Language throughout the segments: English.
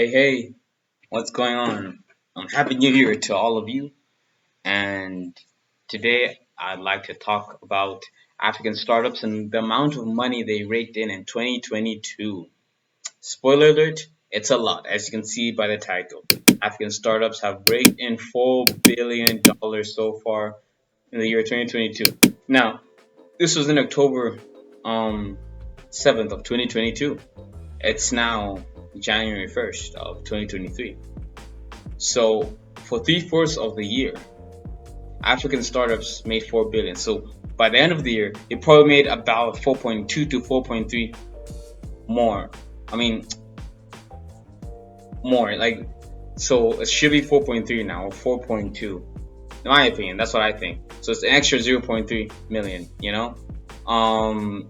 Hey, what's going on? Happy New Year to all of you. And today I'd like to talk about African startups and the amount of money they raked in 2022. Spoiler alert, it's a lot, as you can see by the title. African startups have raked in $4 billion so far in the year 2022. Now, this was in October 7th of 2022. It's now January 1st of 2023. So for three-fourths of the year, African startups made 4 billion. So by the end of the year, it probably made about 4.2 to 4.3 more. I mean, more like so it should be 4.3 now or 4.2. In my opinion, that's what I think. So it's an extra 0.3 million,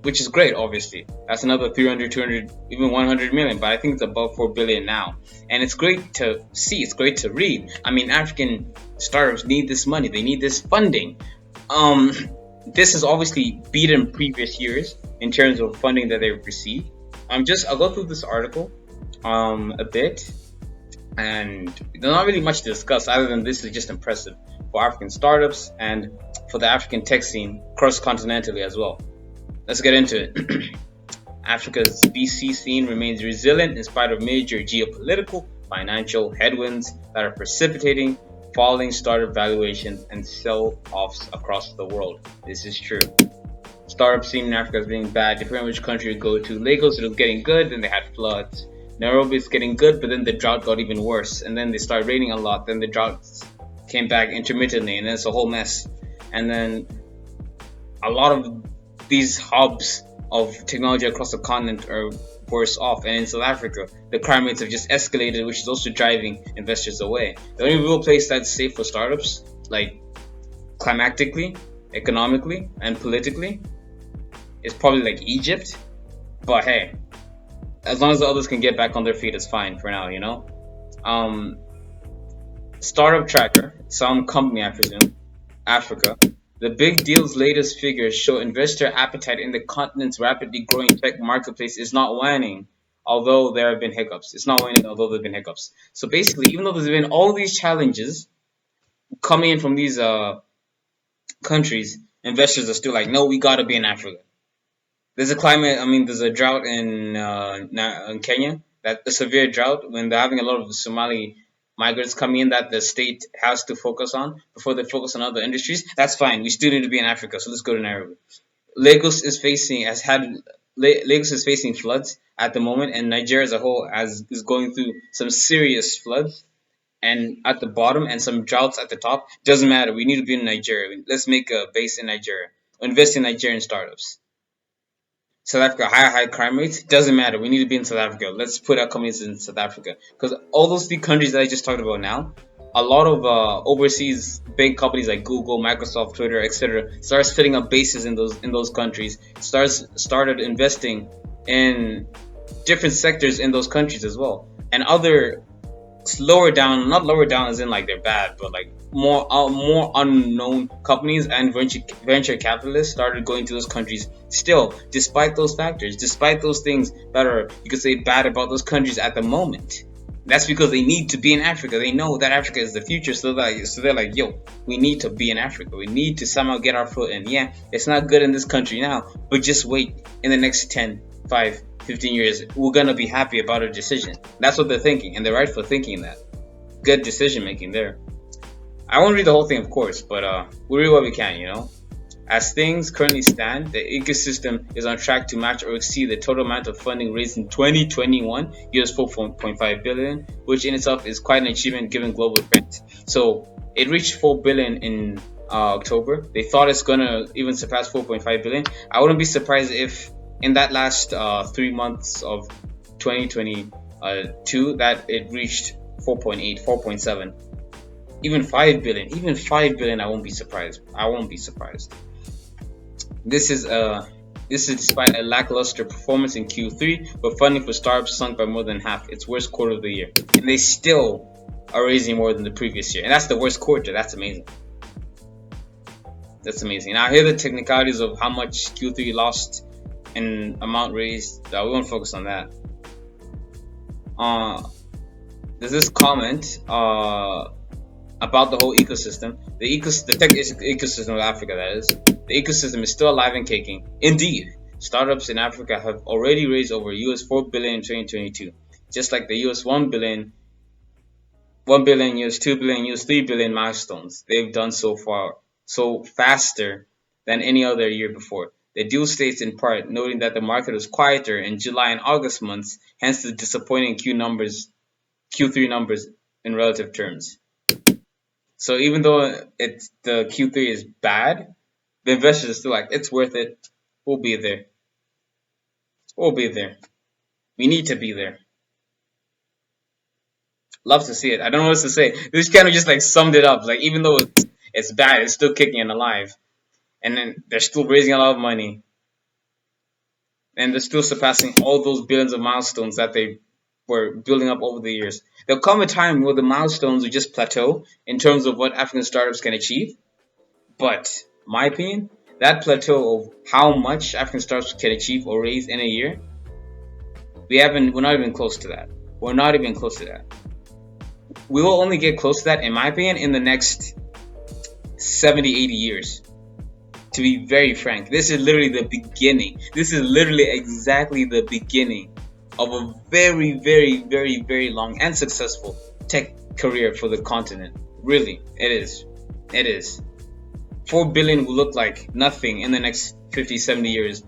which is great, obviously. That's another 300, 200, even 100 million, but I think it's above 4 billion now. And it's great to see, it's great to read. I mean, African startups need this money, they need this funding. This has obviously beaten previous years in terms of funding that they've received. I'll go through this article a bit, and there's not really much to discuss other than this is just impressive for African startups and for the African tech scene cross-continentally as well. Let's get into it. Africa's VC scene remains resilient in spite of major geopolitical, financial headwinds that are precipitating falling startup valuations and sell-offs across the world. This is true. Startup scene in Africa is being bad, depending on which country you go to. Lagos, it was getting good, then they had floods. Nairobi is getting good, but then the drought got even worse. And then they started raining a lot, then the drought came back intermittently, and then it's a whole mess. And then a lot of these hubs of technology across the continent are worse off. And in South Africa, the crime rates have just escalated, which is also driving investors away. The only real place that's safe for startups, like climatically, economically, and politically, is probably like Egypt. But hey, as long as the others can get back on their feet, it's fine for now, Startup Tracker, some company, I presume, Africa. The big deal's latest figures show investor appetite in the continent's rapidly growing tech marketplace is not waning, although there have been hiccups. It's not waning, although there have been hiccups. So basically, even though there's been all these challenges coming in from these countries, investors are still like, no, we gotta be in Africa. There's a drought in Kenya, that a severe drought when they're having a lot of Somali migrants coming in that the state has to focus on before they focus on other industries. That's fine. We still need to be in Africa, so let's go to Nairobi. Lagos is facing has had Lagos is facing floods at the moment, and Nigeria as a whole is going through some serious floods and at the bottom and some droughts at the top. Doesn't matter. We need to be in Nigeria. Let's make a base in Nigeria. Invest in Nigerian startups. South Africa, high crime rates. Doesn't matter. We need to be in South Africa. Let's put our companies in South Africa because all those three countries that I just talked about now, a lot of overseas big companies like Google, Microsoft, Twitter, etc. started setting up bases in those countries. Started investing in different sectors in those countries as well, and other lower down, not lower down as in like they're bad, but like more unknown companies and venture capitalists started going to those countries. Still, despite those factors, despite those things that are you could say bad about those countries at the moment, that's because they need to be in Africa. They know that Africa is the future, so they're like, yo, we need to be in Africa. We need to somehow get our foot in. Yeah, it's not good in this country now, but just wait. In the next 10, 5, 15 years, we're gonna be happy about our decision. That's what they're thinking, and they're right for thinking that. Good decision making there. I won't read the whole thing, of course, but we'll read what we can, As things currently stand, the ecosystem is on track to match or exceed the total amount of funding raised in 2021, US $4.5 billion, which in itself is quite an achievement given global trends. So it reached 4 billion in October. They thought it's gonna even surpass 4.5 billion. I wouldn't be surprised if in that last 3 months of 2022 that it reached 4.8, 4.7. Even 5 billion, I won't be surprised. This is despite a lackluster performance in Q3, but funding for startups sunk by more than half, its worst quarter of the year, and they still are raising more than the previous year, and that's the worst quarter. That's amazing. Now here are the technicalities of how much Q3 lost and amount raised. We won't focus on that. there's this comment about the whole ecosystem. The tech ecosystem of Africa, that is. The ecosystem is still alive and kicking. Indeed, startups in Africa have already raised over US 4 billion in 2022, just like the US 1 billion, US 2 billion, US 3 billion milestones they've done so far, so faster than any other year before. The deal states in part, noting that the market was quieter in July and August months, hence the disappointing Q3 numbers in relative terms. So even though it's the Q3 is bad, the investors are still like, it's worth it. We'll be there. We'll be there. We need to be there. Love to see it. I don't know what else to say. This kind of just like summed it up. Like even though it's bad, it's still kicking and alive, and then they're still raising a lot of money, and they're still surpassing all those billions of milestones that they were building up over the years. There'll come a time where the milestones will just plateau in terms of what African startups can achieve. But my opinion, that plateau of how much African startups can achieve or raise in a year, we're not even close to that. We're not even close to that. We will only get close to that, in my opinion, in the next 70, 80 years. To be very frank, this is literally the beginning. This is literally exactly the beginning of a very, very, very, very long and successful tech career for the continent. Really, it is. It is. 4 billion will look like nothing in the next 50, 70 years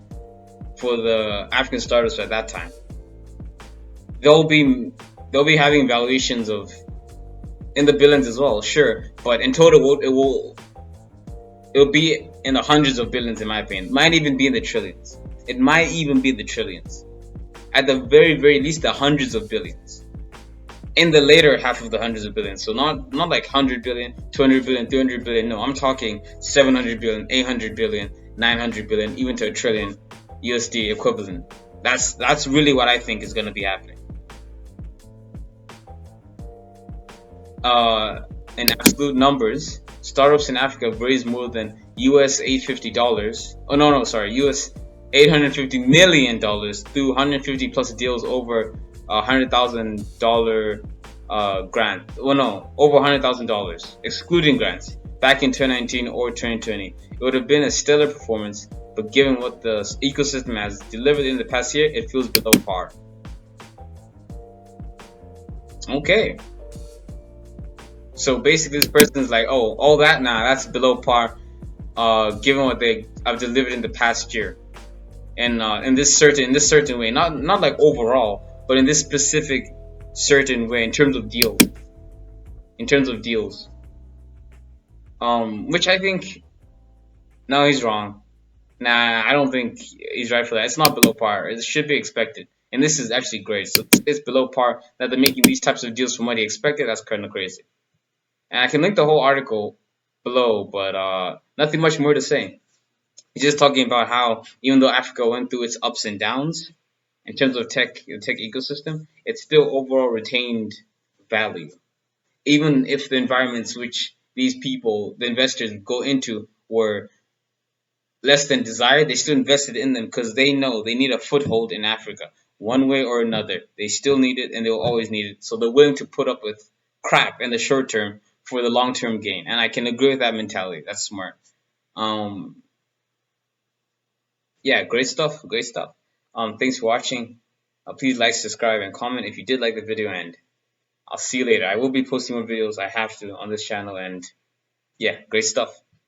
for the African startups at that time. They'll be having valuations of in the billions as well, sure, but in total it'll be in the hundreds of billions in my opinion. It might even be in the trillions. It might even be the trillions. At the very, very least, the hundreds of billions. In the later half of the hundreds of billions. So not like 100 billion, 200 billion, 300 billion. No, I'm talking 700 billion, 800 billion, 900 billion, even to a trillion USD equivalent. That's really what I think is going to be happening. In absolute numbers, startups in Africa have raised more than US $850. Oh no, sorry, US $850 million through 150 plus deals over $100,000 grant. Well, no, over $100,000 excluding grants. Back in 2019 or 2020, it would have been a stellar performance. But given what the ecosystem has delivered in the past year, it feels below par. Okay. So basically, this person's like, oh, all that now, that's below par, given what they have delivered in the past year, and in this certain way, not like overall, but in this specific certain way in terms of deals, which I think, no, he's wrong. Nah, I don't think he's right for that. It's not below par. It should be expected, and this is actually great. So it's below par that they're making these types of deals for what he expected. That's kind of crazy. And I can link the whole article below, but nothing much more to say. He's just talking about how even though Africa went through its ups and downs in terms of the tech ecosystem, it still overall retained value. Even if the environments which these people, the investors, go into were less than desired, they still invested in them because they know they need a foothold in Africa. One way or another, they still need it and they will always need it. So they're willing to put up with crap in the short term for the long term gain. And I can agree with that mentality. That's smart. Um, yeah, great stuff. Great stuff. Thanks for watching. Please like, subscribe, and comment if you did like the video. And I'll see you later. I will be posting more videos. I have to on this channel. And yeah, great stuff.